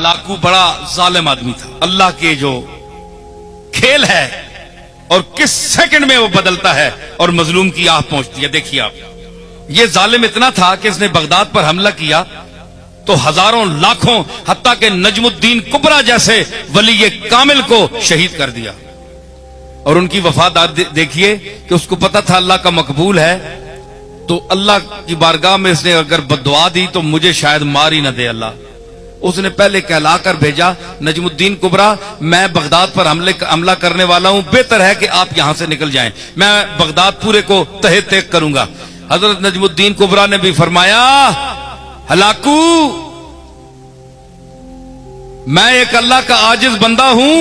Hulagu बड़ा जालिम आदमी था। अल्लाह के जो खेल है और किस सेकंड में वो बदलता है और मजलूम की आह पहुंचती है। देखिए आप, ये जालिम इतना था कि इसने बगदाद पर हमला किया तो हजारों लाखों हत्ता के नजमुद्दीन कुबरा जैसे वली कामिल को शहीद कर दिया। और उनकी वफादार देखिए कि उसको पता था अल्लाह का मकबूल है, तो अल्लाह की बारगाह में इसने अगर बद्दुआ दी तो मुझे शायद मार ही ना दे अल्लाह। उसने पहले कहला कर भेजा, नजमुद्दीन कुबरा मैं बगदाद पर हमला करने वाला हूं, बेहतर है कि आप यहां से निकल जाएं, मैं बगदाद पूरे को तहे तेक करूंगा। हजरत नजमुद्दीन कुबरा ने भी फरमाया, हलाकू मैं एक अल्लाह का आजिज बंदा हूं,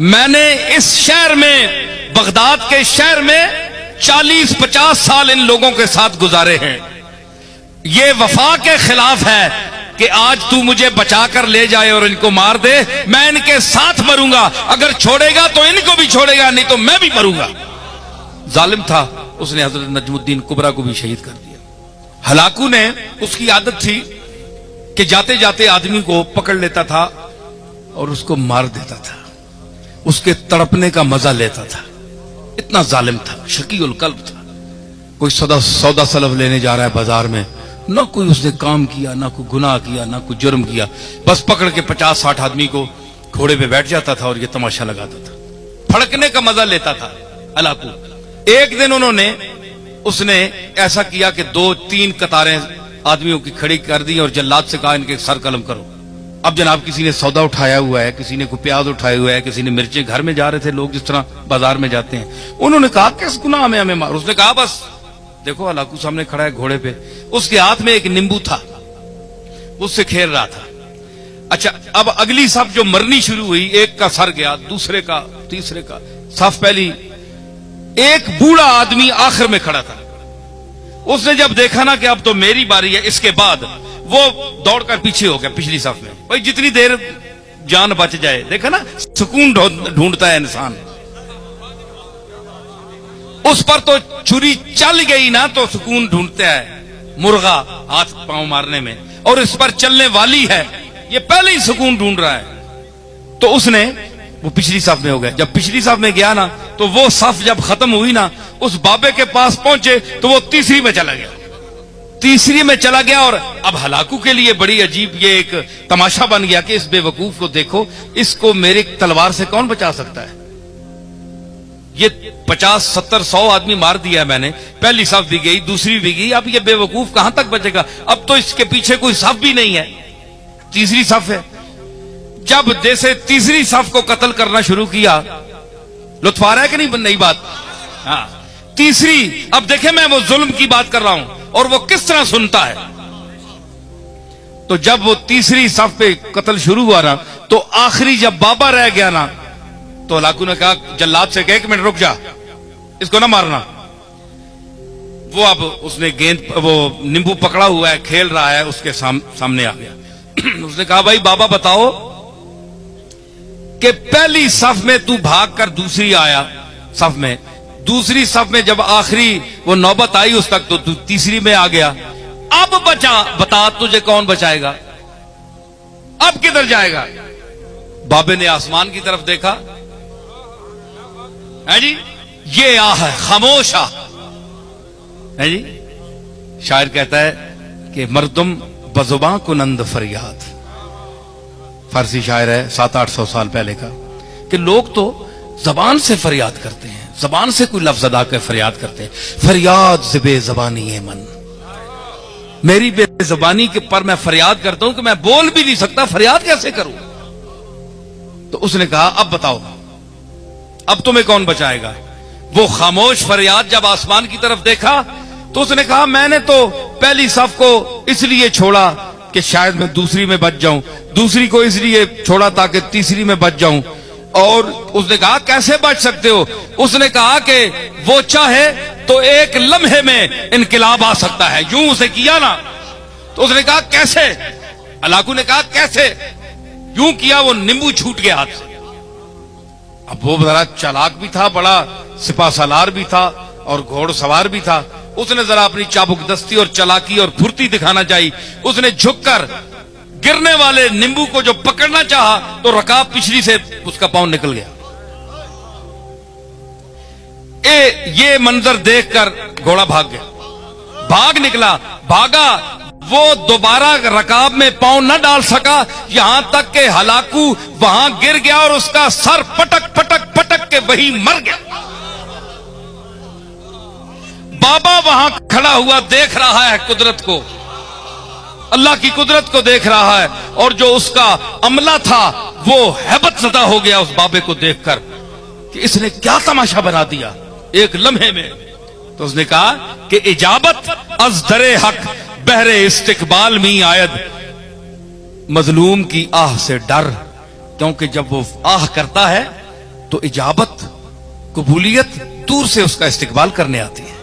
मैंने इस शहर में, बगदाद के शहर में 40-50 साल इन लोगों के साथ गुजारे हैं। ये वफा के खिलाफ है कि आज तू मुझे बचा कर ले जाए और इनको मार दे, मैं इनके साथ मरूंगा, अगर छोड़ेगा तो इनको भी छोड़ेगा, नहीं तो मैं भी मरूंगा। जालिम था, उसने हजरत नजमुद्दीन कुबरा को भी शहीद कर दिया। हलाकू ने, उसकी आदत थी कि जाते जाते आदमी को पकड़ लेता था और उसको मार देता था, उसके तड़पने का मजा लेता था। इतना जालिम था, शकीउल कल्ब था। कोई सौदा सलफ लेने जा रहा है बाजार में, ना कोई उसने काम किया, ना कोई गुनाह किया, ना कोई जुर्म किया, बस पकड़ के 50-60 आदमी को घोड़े पे बैठ जाता था और ये तमाशा लगाता था, फड़कने का मजा लेता था हलाकू। एक दिन उसने ऐसा किया कि 2-3 कतारें आदमियों की खड़ी कर दी और जल्लाद से कहा इनके सर कलम करो। अब जनाब किसी ने सौदा उठाया हुआ है, किसी ने कोई प्याज उठाया हुआ है, किसी ने मिर्चें, घर में जा रहे थे लोग जिस तरह बाजार में जाते हैं। उन्होंने कहा किस गुनाह में हमें मार? उसने कहा बस देखो हलाकू सामने खड़ा है घोड़े पे, उसके हाथ में एक नींबू था, उससे खेल रहा था। अच्छा, अब अगली सफ जो मरनी शुरू हुई, एक का सर गया, दूसरे का, तीसरे का। सफ पहली, एक बूढ़ा आदमी आखिर में खड़ा था। उसने जब देखा ना कि अब तो मेरी बारी है, इसके बाद वो दौड़कर पीछे हो गया पिछली सफ में। भाई जितनी देर जान बच जाए, देखा ना सुकून ढूंढता है इंसान। उस पर तो छुरी चल गई ना तो सुकून ढूंढता है मुर्गा हाथ पांव मारने में, और इस पर चलने वाली है, ये पहले ही सुकून ढूंढ रहा है। तो उसने, वो पिछली सफ में हो गया। जब पिछली सफ में गया ना तो वो सफ जब खत्म हुई ना, उस बाबे के पास पहुंचे तो वो तीसरी में चला गया, तीसरी में चला गया। और अब हलाकू के लिए बड़ी अजीब ये एक तमाशा बन गया कि इस बेवकूफ को देखो, इसको मेरी तलवार से कौन बचा सकता है? ये 50-70-100 आदमी मार दिया है मैंने, पहली सफ भी गई, दूसरी भी गई, अब ये बेवकूफ कहां तक बचेगा? अब तो इसके पीछे कोई सफ भी नहीं है, तीसरी सफ है। जब जैसे तीसरी सफ को कत्ल करना शुरू किया, लुत्फ आ रहा है कि नहीं नई बात? हाँ, तीसरी, अब देखे मैं वो जुल्म की बात कर रहा हूं और वो किस तरह सुनता है। तो जब वो तीसरी सफ पे कत्ल शुरू हुआ ना, तो आखिरी जब बाबा रह गया ना, तो हलाकू ने कहा जल्लाद से, 1 मिनट रुक जा, इसको ना मारना। वो अब उसने गेंद, वो नींबू पकड़ा हुआ है, खेल रहा है, उसके सामने आ गया। उसने कहा भाई बाबा बताओ कि पहली सफ में तू भाग कर दूसरी आया सफ में, दूसरी सफ में जब आखिरी वो नौबत आई उस तक तो तू तीसरी में आ गया, अब बता तुझे कौन बचाएगा? अब किधर जाएगा? बाबे ने आसमान की तरफ देखा, है जी, ये आह है, खामोश आह है जी। शायर कहता है कि मर्दुम बजुबां कुनंद फरियाद, फारसी शायर है 700-800 साल पहले का, कि लोग तो जबान से फरियाद करते हैं, जबान से कोई लफ्ज अदा कर फरियाद करते हैं। फरियाद से बेजबानी है मन, मेरी बेजबानी के पर मैं फरियाद करता हूं कि मैं बोल भी नहीं सकता, फरियाद कैसे करूं? तो उसने कहा अब बताओ, अब तुम्हें कौन बचाएगा? वो खामोश फरियाद जब आसमान की तरफ देखा तो उसने कहा मैंने तो पहली सफ को इसलिए छोड़ा कि शायद मैं दूसरी में बच जाऊं, दूसरी को इसलिए छोड़ा ताकि तीसरी में बच जाऊं। और उसने कहा कैसे बच सकते हो? उसने कहा कि वो चाहे तो एक लम्हे में इनकलाब आ सकता है, यूं उसे किया ना। तो उसने कहा कैसे? हलाकू ने कहा कैसे? यूं किया, वो नींबू छूट गया हाथ से। अब वो जरा चालाक भी था, बड़ा सिपा सालार भी था और घोड़सवार भी था। उसने जरा अपनी चाबुक दस्ती और चालाकी और फुर्ती दिखाना चाहिए। उसने झुककर गिरने वाले नींबू को जो पकड़ना चाहा तो रकाब पिछली से उसका पांव निकल गया। ये मंजर देखकर घोड़ा भाग गया, भाग निकला, भागा, वो दोबारा रकाब में पांव न डाल सका, यहां तक कि हलाकू वहां गिर गया और उसका सर पटक पटक पटक के वही मर गया। बाबा वहां खड़ा हुआ देख रहा है कुदरत को, अल्लाह की कुदरत को देख रहा है, और जो उसका अमला था वो हैबत ज़दा हो गया उस बाबे को देखकर कि इसने क्या तमाशा बना दिया एक लम्हे में। तो उसने कहा कि इजाबत अज दरे हक बहरे इस्तिकबाल में आयद, मजलूम की आह से डर, क्योंकि जब वो आह करता है तो इजाबत, कबूलियत दूर से उसका इस्तिकबाल करने आती है।